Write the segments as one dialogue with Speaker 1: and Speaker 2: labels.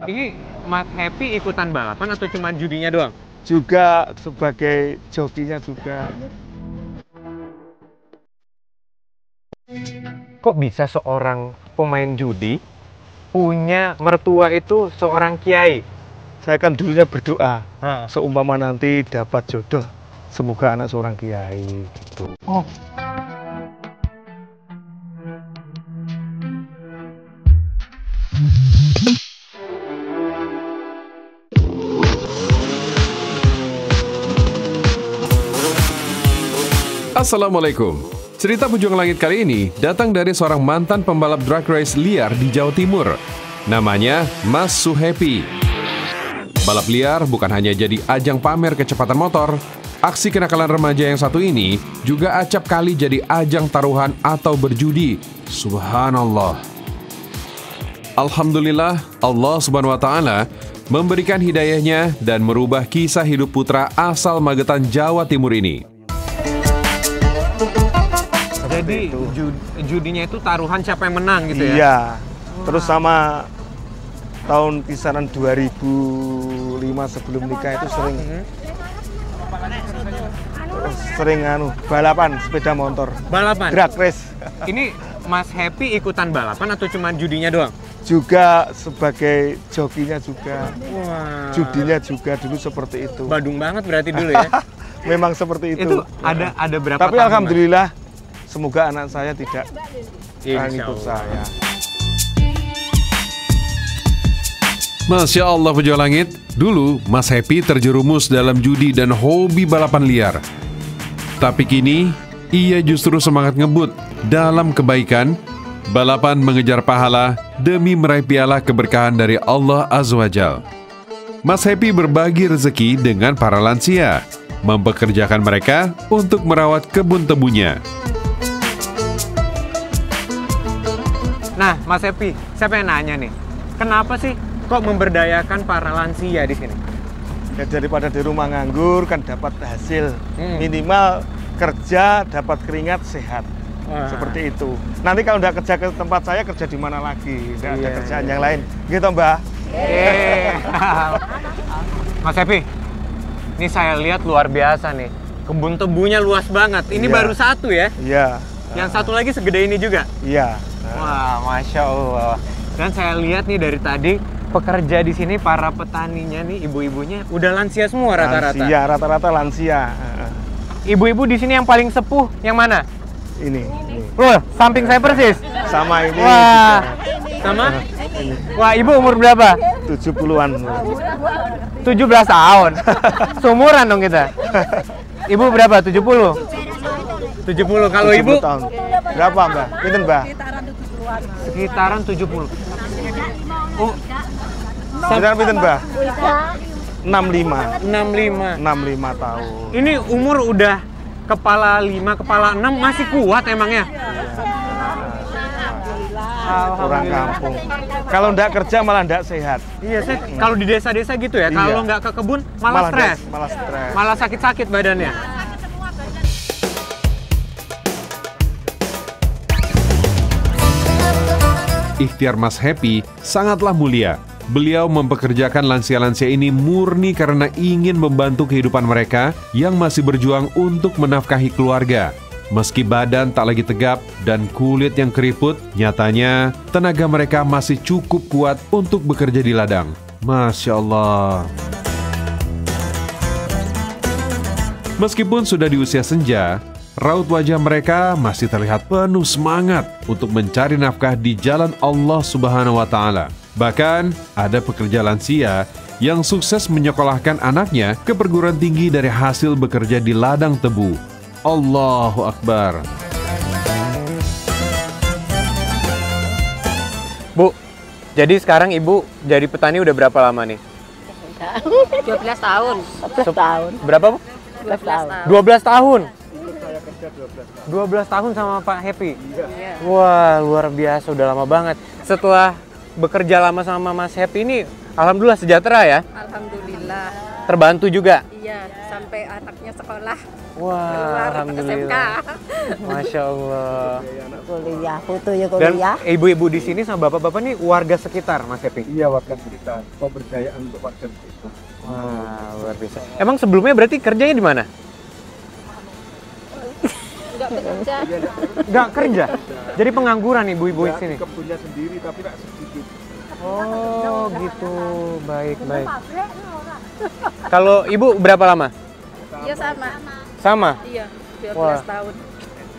Speaker 1: Ini Mas Happy ikutan balapan atau cuma judinya doang?
Speaker 2: Juga sebagai jokinya juga.
Speaker 1: Kok bisa seorang pemain judi punya mertua itu seorang kiai?
Speaker 2: Saya kan dulunya berdoa,
Speaker 1: Hah.
Speaker 2: seumpama nanti dapat jodoh, semoga anak seorang kiai gitu.
Speaker 1: Oh.
Speaker 3: Assalamualaikum. Cerita Pujuang Langit kali ini datang dari seorang mantan pembalap drag race liar di Jawa Timur. Namanya Mas Suhepi. Balap liar bukan hanya jadi ajang pamer kecepatan motor, aksi kenakalan remaja yang satu ini juga acap kali jadi ajang taruhan atau berjudi. Subhanallah. Alhamdulillah, Allah Subhanahu wa Ta'ala memberikan hidayahnya dan merubah kisah hidup putra asal Magetan, Jawa Timur ini.
Speaker 1: Jadi judinya itu taruhan siapa yang menang gitu ya?
Speaker 2: Iya. Terus sama tahun kisaran 2005 sebelum nikah itu sering balapan sepeda motor.
Speaker 1: Balapan?
Speaker 2: Drag race.
Speaker 1: Ini Mas Happy ikutan balapan atau cuma judinya doang?
Speaker 2: Juga sebagai jokinya juga.
Speaker 1: Wah.
Speaker 2: Judinya juga dulu seperti itu.
Speaker 1: Badung banget berarti dulu ya?
Speaker 2: Memang seperti itu.
Speaker 1: Itu ada berapa
Speaker 2: Tapi
Speaker 1: tahun,
Speaker 2: alhamdulillah semoga anak saya tidak
Speaker 1: Insya
Speaker 2: ikut
Speaker 1: Allah.
Speaker 2: saya.
Speaker 3: Masya Allah Pujuang Langit, dulu Mas Happy terjerumus dalam judi dan hobi balapan liar. Tapi kini, ia justru semangat ngebut dalam kebaikan, balapan mengejar pahala demi meraih piala keberkahan dari Allah Azza wa Jal. Mas Happy berbagi rezeki dengan para lansia, mempekerjakan mereka untuk merawat kebun tebunya.
Speaker 1: Nah, Mas Happy, saya pengen nanya nih, kenapa sih kok memberdayakan para lansia di sini?
Speaker 2: Ya, daripada di rumah nganggur kan dapat hasil. Minimal kerja dapat keringat sehat.
Speaker 1: Wah.
Speaker 2: Seperti itu. Nanti kalau udah kerja ke tempat saya, kerja di mana lagi? Tidak ada kerjaan yang lain. Gitu, Mbak.
Speaker 1: Mas Happy, ini saya lihat luar biasa nih. Kebun tebunya luas banget. Ini
Speaker 2: Iya.
Speaker 1: baru satu ya?
Speaker 2: Iya.
Speaker 1: Yang satu lagi segede ini juga?
Speaker 2: Iya.
Speaker 1: Wah, Masya Allah. Dan saya lihat nih dari tadi, pekerja di sini, para petaninya nih, ibu-ibunya, udah lansia semua rata-rata.
Speaker 2: Lansia, rata-rata lansia.
Speaker 1: Ibu-ibu di sini yang paling sepuh, yang mana?
Speaker 2: Ini.
Speaker 1: Loh, samping saya persis.
Speaker 2: Sama ini.
Speaker 1: Wah, sama?
Speaker 2: Ini.
Speaker 1: Wah, ibu umur berapa?
Speaker 2: 70-an.
Speaker 1: 17 tahun. Seumuran dong kita. Ibu berapa? 70? 70. Kalau
Speaker 2: 70
Speaker 1: ibu?
Speaker 2: tahun. Berapa, Mbak? Pinten, Mbak?
Speaker 1: Sekitaran 70. Oh,
Speaker 2: Sekitaran pinten, Mbak? 65.
Speaker 1: 65.
Speaker 2: 65 tahun.
Speaker 1: Ini umur udah kepala 5, kepala 6 masih kuat emangnya?
Speaker 2: Orang kampung. Kalau ndak kerja malah ndak sehat.
Speaker 1: Iya, kalau di desa-desa gitu ya,
Speaker 2: Iya.
Speaker 1: kalau nggak ke kebun malah stres.
Speaker 2: Malah stres.
Speaker 1: Malah sakit-sakit badannya.
Speaker 3: Ikhtiar Mas Happy sangatlah mulia. Beliau mempekerjakan lansia-lansia ini murni karena ingin membantu kehidupan mereka yang masih berjuang untuk menafkahi keluarga. Meski badan tak lagi tegap dan kulit yang keriput, nyatanya tenaga mereka masih cukup kuat untuk bekerja di ladang. Masya Allah. Meskipun sudah di usia senja, raut wajah mereka masih terlihat penuh semangat untuk mencari nafkah di jalan Allah Subhanahu wa Ta'ala. Bahkan, ada pekerja lansia yang sukses menyekolahkan anaknya ke perguruan tinggi dari hasil bekerja di ladang tebu. Allahu Akbar.
Speaker 1: Bu, jadi sekarang ibu jadi petani udah berapa lama nih?
Speaker 4: 12 tahun. 12 tahun.
Speaker 1: Berapa, Bu?
Speaker 4: 12 tahun.
Speaker 1: 12 tahun. 12 tahun sama Pak Happy.
Speaker 4: Iya.
Speaker 1: Wah, luar biasa, udah lama banget. Setelah bekerja lama sama Mas Happy ini, alhamdulillah sejahtera ya?
Speaker 4: Alhamdulillah.
Speaker 1: Terbantu juga?
Speaker 4: Iya, sampai anaknya sekolah.
Speaker 1: Wah,
Speaker 4: Keluar
Speaker 1: alhamdulillah.
Speaker 4: SMK.
Speaker 1: Masya Allah.
Speaker 4: kuliah, putu ya
Speaker 1: Dan
Speaker 4: kuliah.
Speaker 1: ibu-ibu di sini sama bapak-bapak nih warga sekitar, Mas Epi?
Speaker 2: Iya, warga sekitar. Pemberdayaan untuk warga sekitar.
Speaker 1: Wah, luar biasa. Emang sebelumnya berarti kerjanya di mana?
Speaker 4: Enggak bekerja.
Speaker 1: Nggak kerja? Jadi pengangguran ibu-ibu di sini?
Speaker 2: Kebunnya sendiri tapi tak sedikit.
Speaker 1: Oh, gitu. Baik, baik. Kalau ibu berapa lama?
Speaker 4: Iya sama.
Speaker 1: Sama?
Speaker 4: Iya, 12
Speaker 1: Wah.
Speaker 4: tahun.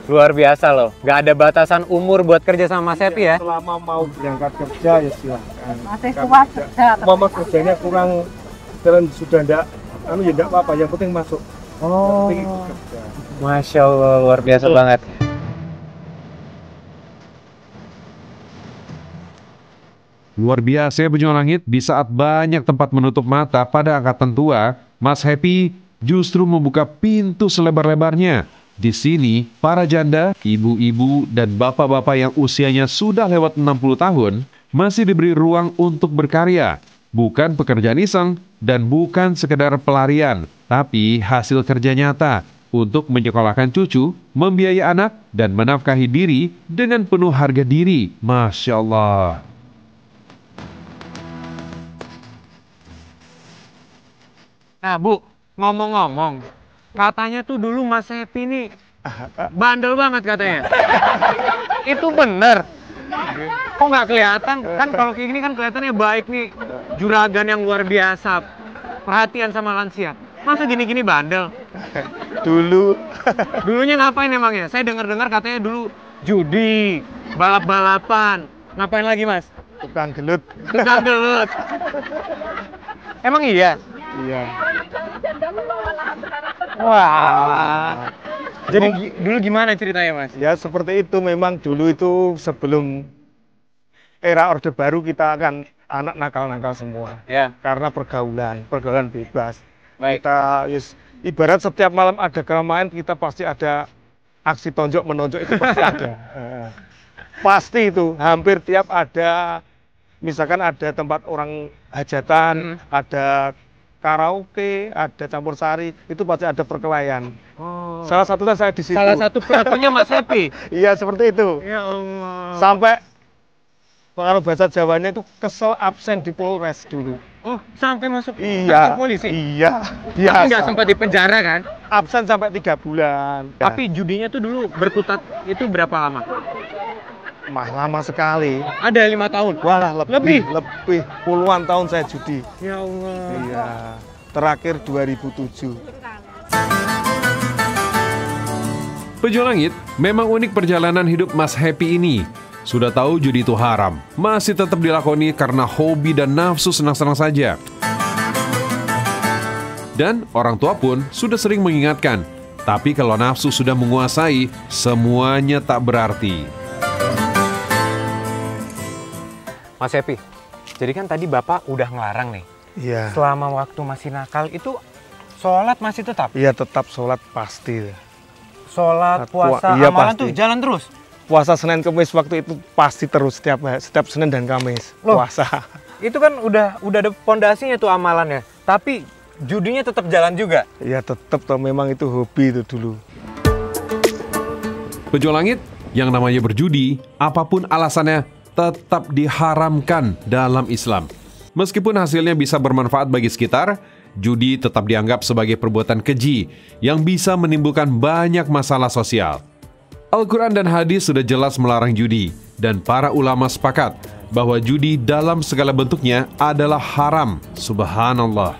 Speaker 1: Luar biasa loh. Nggak ada batasan umur buat kerja sama Mas Epi ya?
Speaker 2: Selama mau berangkat kerja ya silahkan.
Speaker 4: Masih kuat.
Speaker 2: Mama kerjanya kurang jalan sudah enggak, ya enggak apa-apa. Yang penting masuk.
Speaker 1: Oh,
Speaker 2: Penting ikut kerja.
Speaker 1: Masya Allah, luar biasa banget.
Speaker 3: Luar biasa ya Pejuang Langit, di saat banyak tempat menutup mata pada angkatan tua, Mas Happy justru membuka pintu selebar-lebarnya. Di sini, para janda, ibu-ibu, dan bapak-bapak yang usianya sudah lewat 60 tahun masih diberi ruang untuk berkarya. Bukan pekerjaan iseng dan bukan sekedar pelarian, tapi hasil kerja nyata untuk menyekolahkan cucu, membiayai anak, dan menafkahi diri dengan penuh harga diri. Masya Allah.
Speaker 1: Nah Bu, ngomong-ngomong, katanya tuh dulu Mas Happy nih bandel banget katanya. Itu bener? Kok nggak kelihatan? Kan kalau kayak gini kan kelihatannya baik nih, juragan yang luar biasa, perhatian sama lansia. Masa gini-gini bandel?
Speaker 2: Dulu
Speaker 1: Dulunya ngapain emangnya? Saya dengar-dengar katanya dulu judi, balap-balapan. Ngapain lagi Mas?
Speaker 2: tukang gelut.
Speaker 1: Tukang gelut. Emang iya?
Speaker 2: Iya.
Speaker 1: Wah. Jadi dulu gimana ceritanya Mas?
Speaker 2: Ya seperti itu, memang dulu itu sebelum era Orde Baru kita kan anak nakal-nakal semua.
Speaker 1: Ya.
Speaker 2: Karena pergaulan bebas.
Speaker 1: Baik.
Speaker 2: Kita ibarat setiap malam ada keramaian, kita pasti ada aksi tonjok menonjok, itu pasti ada. Pasti itu, hampir tiap ada, misalkan ada tempat orang hajatan, ada karaoke, ada campur sari, itu pasti ada perkelahian.
Speaker 1: Oh.
Speaker 2: Salah satunya saya di situ.
Speaker 1: Salah satu pelakunya Mas Happy.
Speaker 2: Iya seperti itu.
Speaker 1: Ya Allah.
Speaker 2: Sampai kalau bahasa Jawanya itu kesel absen di Polres dulu.
Speaker 1: Oh, sampai masuk
Speaker 2: Iya.
Speaker 1: kantor polisi.
Speaker 2: Iya.
Speaker 1: Tapi nggak
Speaker 2: Biasa.
Speaker 1: sempat di penjara kan?
Speaker 2: Absen sampai 3 bulan.
Speaker 1: Tapi judinya tuh dulu berkutat itu berapa lama?
Speaker 2: Mah lama sekali.
Speaker 1: Ada 5 tahun.
Speaker 2: Wah,
Speaker 1: Lebih?
Speaker 2: lebih puluhan tahun saya judi.
Speaker 1: Ya Allah.
Speaker 2: Iya. Terakhir 2007.
Speaker 3: Pejuang Langit, memang unik perjalanan hidup Mas Happy ini. Sudah tahu judi itu haram, masih tetap dilakoni karena hobi dan nafsu senang-senang saja. Dan orang tua pun sudah sering mengingatkan, tapi kalau nafsu sudah menguasai, semuanya tak berarti.
Speaker 1: Mas Happy, jadi kan tadi Bapak udah ngelarang nih.
Speaker 2: Iya.
Speaker 1: Selama waktu masih nakal itu sholat masih tetap?
Speaker 2: Iya, tetap sholat pasti.
Speaker 1: Sholat, puasa,
Speaker 2: Iya,
Speaker 1: amalan
Speaker 2: pasti.
Speaker 1: tuh jalan terus?
Speaker 2: Puasa Senin Kamis waktu itu pasti terus setiap Senin dan Kamis
Speaker 1: Loh.
Speaker 2: puasa.
Speaker 1: Itu kan udah ada pondasinya tuh amalannya. Tapi judinya tetap jalan juga?
Speaker 2: Iya, tetap toh, memang itu hobi itu dulu.
Speaker 3: Pejuang Langit, yang namanya berjudi, apapun alasannya, tetap diharamkan dalam Islam. Meskipun hasilnya bisa bermanfaat bagi sekitar, judi tetap dianggap sebagai perbuatan keji yang bisa menimbulkan banyak masalah sosial. Al-Quran dan hadis sudah jelas melarang judi, dan para ulama sepakat bahwa judi dalam segala bentuknya adalah haram. Subhanallah.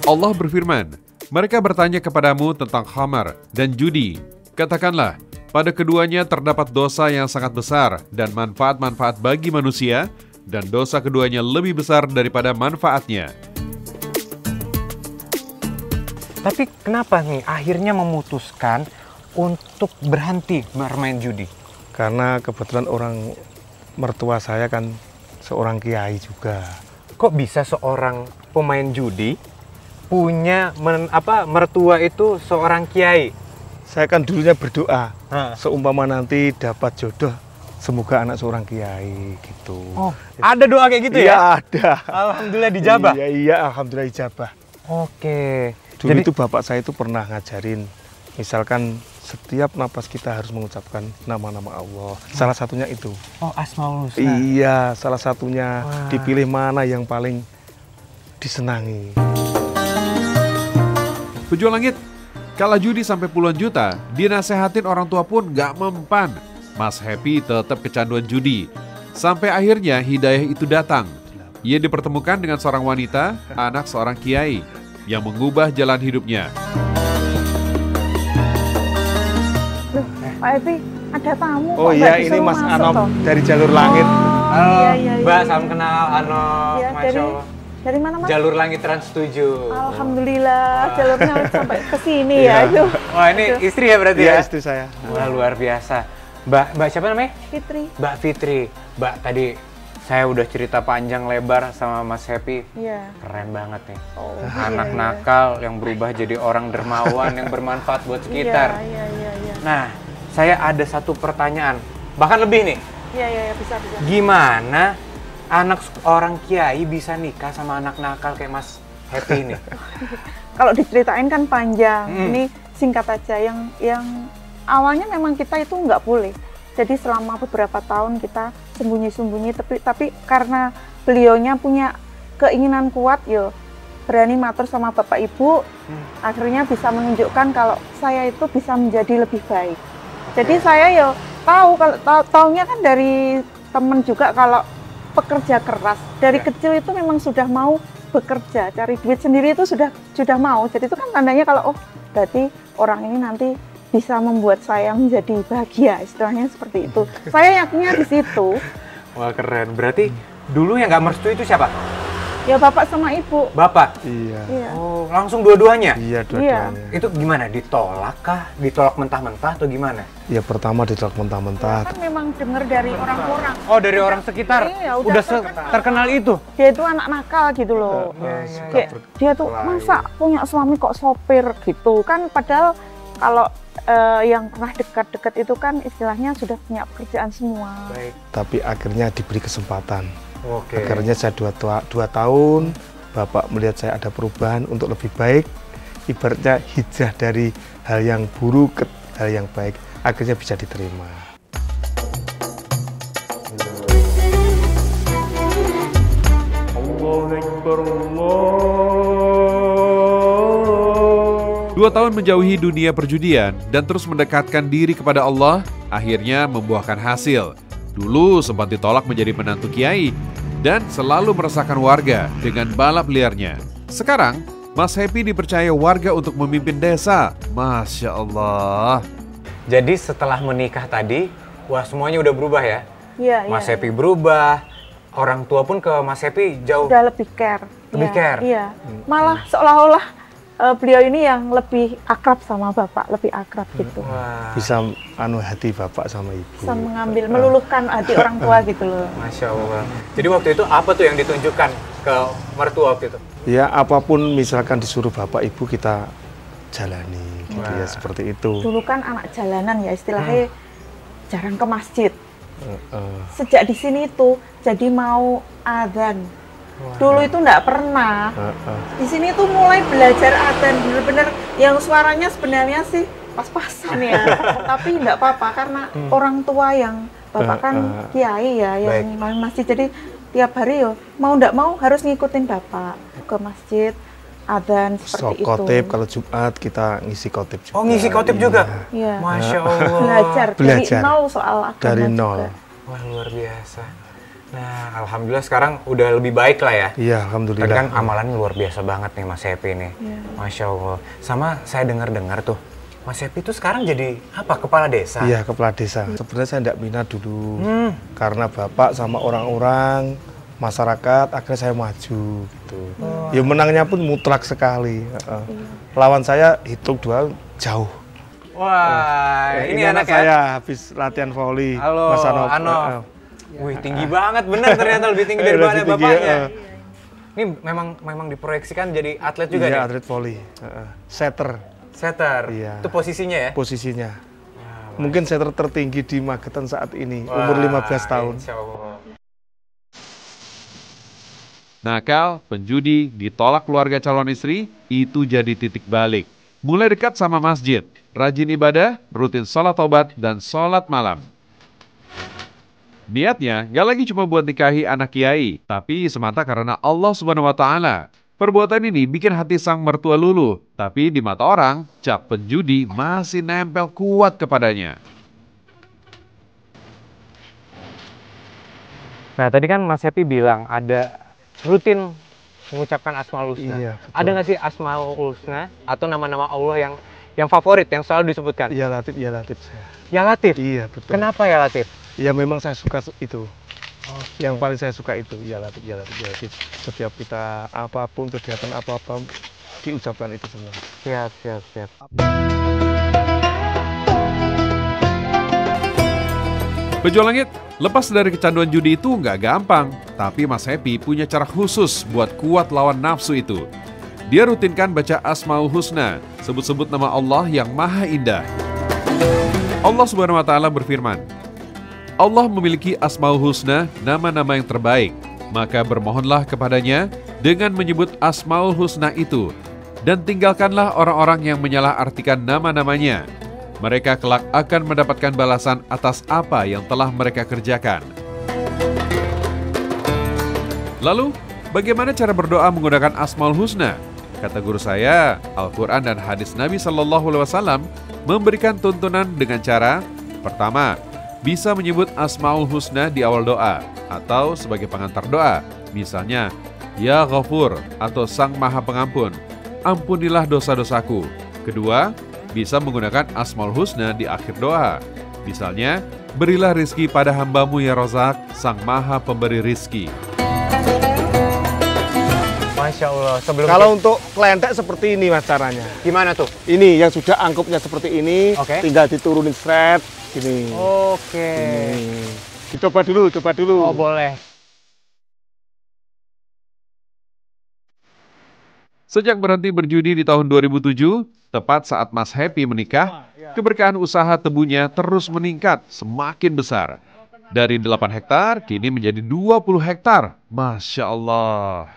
Speaker 3: Allah berfirman, mereka bertanya kepadamu tentang khamar dan judi. Katakanlah, pada keduanya terdapat dosa yang sangat besar dan manfaat-manfaat bagi manusia, dan dosa keduanya lebih besar daripada manfaatnya.
Speaker 1: Tapi kenapa nih akhirnya memutuskan untuk berhenti bermain judi?
Speaker 2: Karena kebetulan orang mertua saya kan seorang kiai juga.
Speaker 1: Kok bisa seorang pemain judi punya mertua itu seorang kiai?
Speaker 2: Saya kan dulunya berdoa,
Speaker 1: Hah.
Speaker 2: seumpama nanti dapat jodoh, semoga anak seorang kiai gitu.
Speaker 1: Oh, ada doa kayak gitu
Speaker 2: Iya,
Speaker 1: ya?
Speaker 2: ada.
Speaker 1: Alhamdulillah dijabah.
Speaker 2: Iya, alhamdulillah ijabah.
Speaker 1: Oke.
Speaker 2: Dulu itu bapak saya itu pernah ngajarin, misalkan setiap napas kita harus mengucapkan nama-nama Allah. Salah satunya itu.
Speaker 1: Oh, Asmaul Husna.
Speaker 2: Iya, salah satunya.
Speaker 1: Wah.
Speaker 2: Dipilih mana yang paling disenangi.
Speaker 3: Pejuang langit, kala judi sampai puluhan juta, dinasehatin orang tua pun gak mempan. Mas Happy tetap kecanduan judi. Sampai akhirnya hidayah itu datang. Ia dipertemukan dengan seorang wanita, anak seorang kiai, yang mengubah jalan hidupnya.
Speaker 4: Pak Epi, ada tamu.
Speaker 2: Oh
Speaker 4: kok
Speaker 2: iya,
Speaker 4: nggak
Speaker 2: ini
Speaker 4: disuruh
Speaker 2: Mas
Speaker 4: masuk,
Speaker 2: Anom
Speaker 4: toh?
Speaker 2: dari Jalur Langit.
Speaker 1: Halo,
Speaker 4: iya, iya,
Speaker 1: Mbak,
Speaker 4: iya.
Speaker 1: salam kenal. Ano,
Speaker 4: Iya,
Speaker 1: Masya Allah.
Speaker 4: dari mana Mas?
Speaker 1: Jalur Langit Trans 7.
Speaker 4: Alhamdulillah, jalurnya sampai ke sini
Speaker 2: Iya.
Speaker 4: ya. Aduh.
Speaker 1: Wah, ini istri ya berarti
Speaker 2: Iya,
Speaker 1: ya?
Speaker 2: istri saya.
Speaker 1: Wah, luar biasa. Mbak siapa namanya?
Speaker 4: Fitri.
Speaker 1: Mbak Fitri. Mbak, tadi saya udah cerita panjang lebar sama Mas Happy.
Speaker 4: Iya.
Speaker 1: Keren banget nih.
Speaker 4: Oh,
Speaker 1: Anak
Speaker 4: iya, iya.
Speaker 1: nakal yang berubah jadi orang dermawan yang bermanfaat buat sekitar.
Speaker 4: Iya, iya, iya.
Speaker 1: Nah, saya ada satu pertanyaan, bahkan lebih nih.
Speaker 4: Iya, iya, iya, bisa.
Speaker 1: Gimana anak orang kiai bisa nikah sama anak nakal kayak Mas Happy ini?
Speaker 4: Kalau diceritain kan panjang.
Speaker 1: Hmm.
Speaker 4: Ini singkat aja. Yang awalnya memang kita itu nggak boleh. Jadi selama beberapa tahun kita sembunyi-sembunyi, tapi karena beliaunya punya keinginan kuat, yo berani matur sama bapak ibu, akhirnya bisa menunjukkan kalau saya itu bisa menjadi lebih baik. Jadi saya yo tahu kalau taunya kan dari temen juga kalau pekerja keras dari
Speaker 1: Ya.
Speaker 4: kecil itu memang sudah mau bekerja, cari duit sendiri itu sudah mau. Jadi itu kan tandanya kalau oh berarti orang ini nanti bisa membuat saya menjadi bahagia, istilahnya seperti itu. Saya yakinnya di situ.
Speaker 1: Wah, keren. Berarti dulu yang nggak merestui itu siapa?
Speaker 4: Ya bapak sama ibu.
Speaker 1: Bapak?
Speaker 2: Iya.
Speaker 4: Iya.
Speaker 1: Oh, langsung dua-duanya?
Speaker 2: Iya, dua-duanya.
Speaker 1: Itu gimana? Ditolak kah? Ditolak mentah-mentah atau gimana?
Speaker 2: Ya pertama ditolak mentah-mentah.
Speaker 4: Kan memang dengar dari orang-orang.
Speaker 1: Oh, dari orang sekitar?
Speaker 4: Iya,
Speaker 1: udah
Speaker 4: terkenal.
Speaker 1: terkenal itu?
Speaker 4: Dia itu anak nakal gitu loh. Kayak dia tuh masa punya suami kok sopir gitu kan, padahal kalau yang pernah dekat-dekat itu kan istilahnya sudah punya pekerjaan semua.
Speaker 1: Baik.
Speaker 2: Tapi akhirnya diberi kesempatan.
Speaker 1: Oke.
Speaker 2: Akhirnya saya 2 tahun, Bapak melihat saya ada perubahan untuk lebih baik. Ibaratnya hijrah dari hal yang buruk ke hal yang baik. Akhirnya bisa diterima. Allahu Akbar, Allah.
Speaker 3: 2 tahun menjauhi dunia perjudian dan terus mendekatkan diri kepada Allah, akhirnya membuahkan hasil. Dulu sempat ditolak menjadi menantu kiai dan selalu meresahkan warga dengan balap liarnya. Sekarang, Mas Happy dipercaya warga untuk memimpin desa. Masya Allah.
Speaker 1: Jadi setelah menikah tadi, wah semuanya udah berubah ya?
Speaker 4: Iya,
Speaker 1: Mas
Speaker 4: iya.
Speaker 1: Happy berubah, orang tua pun ke Mas Happy jauh.
Speaker 4: Udah lebih care.
Speaker 1: Lebih
Speaker 4: Iya,
Speaker 1: care?
Speaker 4: Iya. Malah seolah-olah beliau ini yang lebih akrab sama bapak, lebih akrab gitu.
Speaker 1: Wah,
Speaker 2: Bisa hati Bapak sama Ibu.
Speaker 4: Bisa mengambil, meluluhkan hati orang tua gitu loh.
Speaker 1: Masya Allah. Jadi waktu itu apa tuh yang ditunjukkan ke mertua waktu itu?
Speaker 2: Ya apapun misalkan disuruh Bapak Ibu kita jalani gitu ya,
Speaker 1: Wah.
Speaker 2: seperti itu.
Speaker 4: Dulu kan anak jalanan ya istilahnya, jarang ke masjid.
Speaker 2: Heeh.
Speaker 4: Sejak di sini tuh jadi mau adzan. Dulu itu nggak pernah.
Speaker 2: Heeh.
Speaker 4: Di sini tuh mulai belajar adzan, bener-bener yang suaranya sebenarnya sih pas-pasan ya. Tapi nggak apa-apa karena orang tua yang bapak kan kiai ya, yang imam masjid. Jadi tiap hari yo mau nggak mau harus ngikutin bapak ke masjid, adzan seperti itu.
Speaker 2: Khotib kalau Jumat kita ngisi khotib juga.
Speaker 1: Oh, ngisi khotib juga?
Speaker 4: Iya.
Speaker 1: Masya Allah.
Speaker 4: Belajar dari
Speaker 2: Belajar.
Speaker 4: nol soal agama
Speaker 2: Dari
Speaker 4: juga.
Speaker 2: nol.
Speaker 1: Wah, luar biasa. Nah, alhamdulillah sekarang udah lebih baik lah ya.
Speaker 2: Iya,
Speaker 1: Tadi
Speaker 2: alhamdulillah.
Speaker 1: kan amalannya luar biasa banget nih Mas Happy nih.
Speaker 4: Iya.
Speaker 1: Masya Allah. Sama saya dengar-dengar tuh, Mas Happy tuh sekarang jadi apa? Kepala desa?
Speaker 2: Iya, kepala desa. Sebenarnya saya tidak minat dulu.
Speaker 1: Hmm.
Speaker 2: Karena Bapak sama orang-orang masyarakat akhirnya saya maju gitu. Ya menangnya pun mutlak sekali. Heeh. Lawan saya hitung 2 jauh.
Speaker 1: Wah, ini anak ya?
Speaker 2: saya habis latihan voli.
Speaker 1: Halo,
Speaker 2: Mas Anof.
Speaker 1: Anof.
Speaker 2: Heeh.
Speaker 1: Wih, tinggi banget, bener ternyata lebih tinggi dari
Speaker 2: Lebih tinggi,
Speaker 1: bapaknya.
Speaker 2: heeh.
Speaker 1: Ini memang diproyeksikan jadi atlet juga
Speaker 2: Iya,
Speaker 1: nih?
Speaker 2: atlet voli. Heeh. Setter
Speaker 1: Setter,
Speaker 2: Iya.
Speaker 1: itu posisinya ya?
Speaker 2: posisinya. Mungkin setter tertinggi di Magetan saat ini,
Speaker 1: Wah,
Speaker 2: umur 15 tahun.
Speaker 1: Insya Allah.
Speaker 3: Nakal, penjudi, ditolak keluarga calon istri, itu jadi titik balik. Mulai dekat sama masjid. rajin ibadah, rutin sholat taubat, dan sholat malam. Niatnya gak lagi cuma buat nikahi anak kiai, tapi semata karena Allah Subhanahu wa Ta'ala. Perbuatan ini bikin hati sang mertua luluh, tapi di mata orang, cap penjudi masih nempel kuat kepadanya.
Speaker 1: Nah, tadi kan Mas Happy bilang ada rutin mengucapkan Asmaul Husna.
Speaker 2: Iya, betul.
Speaker 1: Ada nggak sih Asmaul Husna atau nama-nama Allah yang favorit, yang selalu disebutkan?
Speaker 2: Ya Latif, ya Latif.
Speaker 1: Ya Latif.
Speaker 2: Iya, betul.
Speaker 1: Kenapa Ya Latif?
Speaker 2: Ya memang saya suka itu. Yang paling saya suka itu, ya Latif, ya Latif, ya Latif. Setiap kita apapun, kegiatan apa-apa, diucapkan itu semua.
Speaker 1: Siap, siap, siap.
Speaker 3: Pejuang Langit, lepas dari kecanduan judi itu nggak gampang. Tapi Mas Happy punya cara khusus buat kuat lawan nafsu itu. Dia rutinkan baca Asmaul Husna, sebut-sebut nama Allah yang maha indah. Allah Subhanahu wa Ta'ala berfirman, Allah memiliki Asmaul Husna, nama-nama yang terbaik. Maka bermohonlah kepadanya dengan menyebut Asmaul Husna itu. Dan tinggalkanlah orang-orang yang menyalahartikan nama-namanya. Mereka kelak akan mendapatkan balasan atas apa yang telah mereka kerjakan. Lalu, bagaimana cara berdoa menggunakan Asmaul Husna? Kata guru saya, Al-Quran dan hadis Nabi SAW memberikan tuntunan dengan cara, pertama, bisa menyebut Asmaul Husna di awal doa atau sebagai pengantar doa. Misalnya, Ya Ghafur atau Sang Maha Pengampun, ampunilah dosa-dosaku. Kedua, bisa menggunakan Asmaul Husna di akhir doa. Misalnya, berilah rizki pada hambamu ya Rozak, Sang Maha Pemberi rizki.
Speaker 1: Masya Allah.
Speaker 2: Kalau untuk kelentek seperti ini mas caranya.
Speaker 1: Gimana tuh?
Speaker 2: Ini yang sudah angkupnya seperti ini,
Speaker 1: Oke.
Speaker 2: tinggal diturunin straight, gini.
Speaker 1: Oke.
Speaker 2: Ini. Coba dulu, coba dulu.
Speaker 1: Oh boleh.
Speaker 3: Sejak berhenti berjudi di tahun 2007, tepat saat Mas Happy menikah, keberkahan usaha tebunya terus meningkat semakin besar. Dari 8 hektar, kini menjadi 20 hektar. Masya Allah.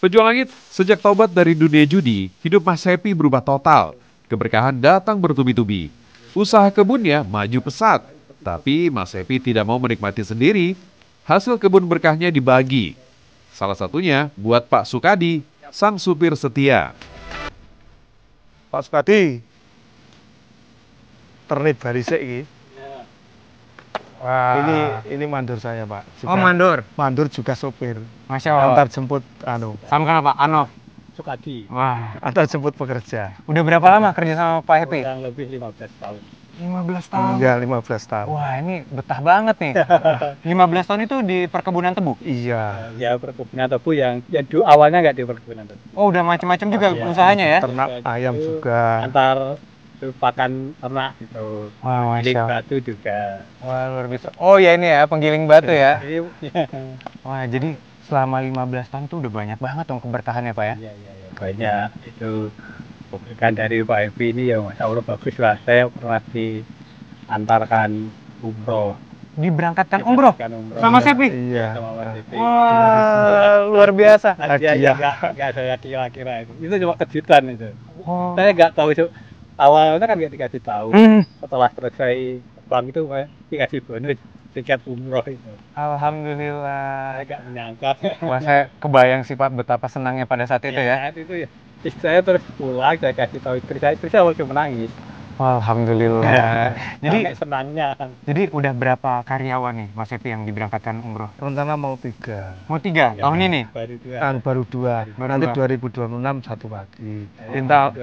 Speaker 3: Pejuang Langit, sejak taubat dari dunia judi, hidup Mas Happy berubah total. Keberkahan datang bertubi-tubi. Usaha kebunnya maju pesat. Tapi Mas Happy tidak mau menikmati sendiri. Hasil kebun berkahnya dibagi. Salah satunya buat Pak Sukadi, sang supir setia.
Speaker 2: Pak Sukadi, ternit barisik ini.
Speaker 1: Wah.
Speaker 2: Ini mandor saya Pak.
Speaker 1: Oh mandor.
Speaker 2: Mandor juga sopir.
Speaker 1: Masya Allah.
Speaker 2: Antar jemput
Speaker 1: Sama kan Pak Anof.
Speaker 5: Sukadi.
Speaker 1: Wah.
Speaker 2: antar jemput pekerja.
Speaker 1: Udah berapa lama kerja sama Pak Happy?
Speaker 5: Kurang lebih 15 tahun.
Speaker 1: 15 tahun.
Speaker 2: Enggak, 15 tahun.
Speaker 1: Wah ini betah banget nih. 15 tahun itu di perkebunan tebu?
Speaker 2: Iya.
Speaker 5: Ya perkebunan tebu yang awalnya nggak di perkebunan tebu.
Speaker 1: Oh udah macam-macam juga
Speaker 5: Iya.
Speaker 1: usahanya ya?
Speaker 2: Ternak ayam juga.
Speaker 5: Antar pakan ternak gitu.
Speaker 1: Wah
Speaker 5: Giling
Speaker 1: Masya Allah.
Speaker 5: batu juga.
Speaker 1: Wah luar biasa. Oh ya ini ya penggiling batu ya?
Speaker 5: Iya.
Speaker 1: Wah jadi selama 15 tahun tuh udah banyak banget dong keberkahannya Pak ya?
Speaker 5: Iya. Banyak itu. Keberkahan dari Pak Happy ini ya Masya Allah bagus lah. Saya pernah diantarkan umroh.
Speaker 1: Diberangkatkan umroh?
Speaker 5: Diberangkatkan umroh.
Speaker 1: Sama Mas Happy?
Speaker 2: Iya.
Speaker 5: Sama Mas Happy.
Speaker 1: Wah luar biasa.
Speaker 5: Hadiahnya nggak saya kira-kira itu cuma kejutan itu.
Speaker 1: Oh.
Speaker 5: Saya nggak tahu itu awalnya kan nggak dikasih tahu. Setelah selesai bank itu Pak dikasih bonus tiket umroh itu.
Speaker 1: Alhamdulillah.
Speaker 5: Saya nggak menyangka.
Speaker 1: Wah saya kebayang sih Pak betapa senangnya pada saat itu ya.
Speaker 5: Saat itu ya. Istri saya terus pulang, saya kasih tahu istri saya langsung menangis.
Speaker 1: Alhamdulillah. Jadi
Speaker 5: Sampai senangnya.
Speaker 1: jadi udah berapa karyawan nih Mas Happy yang diberangkatkan umroh?
Speaker 2: Rencana mau 3.
Speaker 1: Mau 3 tahun ini?
Speaker 5: Baru dua.
Speaker 2: Baru 2.
Speaker 1: Baru
Speaker 2: Nanti
Speaker 1: dua.
Speaker 2: 2026 satu lagi.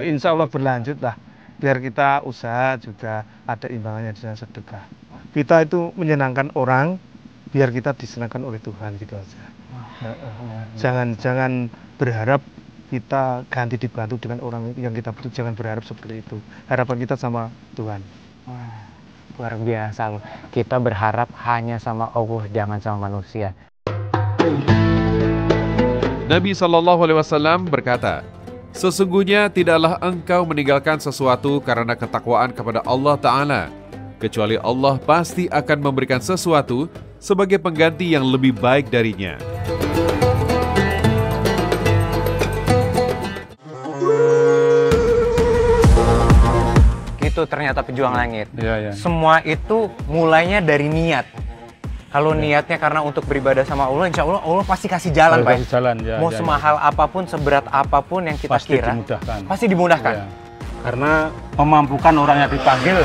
Speaker 2: Insya Allah berlanjut lah. Biar kita usaha juga ada imbangannya di sana sedekah. Kita itu menyenangkan orang, biar kita disenangkan oleh Tuhan gitu aja. Jangan berharap kita ganti dibantu dengan orang yang kita butuh, jangan berharap seperti itu. Harapan kita sama Tuhan.
Speaker 1: Wah, luar biasa loh. Kita berharap hanya sama Allah, jangan sama manusia.
Speaker 3: Nabi SAW berkata, sesungguhnya tidaklah engkau meninggalkan sesuatu karena ketakwaan kepada Allah Ta'ala, kecuali Allah pasti akan memberikan sesuatu sebagai pengganti yang lebih baik darinya.
Speaker 1: itu ternyata pejuang langit.
Speaker 5: Iya, iya.
Speaker 1: Semua itu mulainya dari niat. Kalau niatnya karena untuk beribadah sama Allah, insya Allah Allah pasti kasih jalan, Pak.
Speaker 5: Kasih jalan, ya.
Speaker 1: Mau
Speaker 5: ya,
Speaker 1: semahal apapun, seberat apapun yang kita
Speaker 5: pasti
Speaker 1: kira,
Speaker 5: dimudahkan.
Speaker 1: pasti dimudahkan.
Speaker 5: Ya. Karena memampukan orang yang dipanggil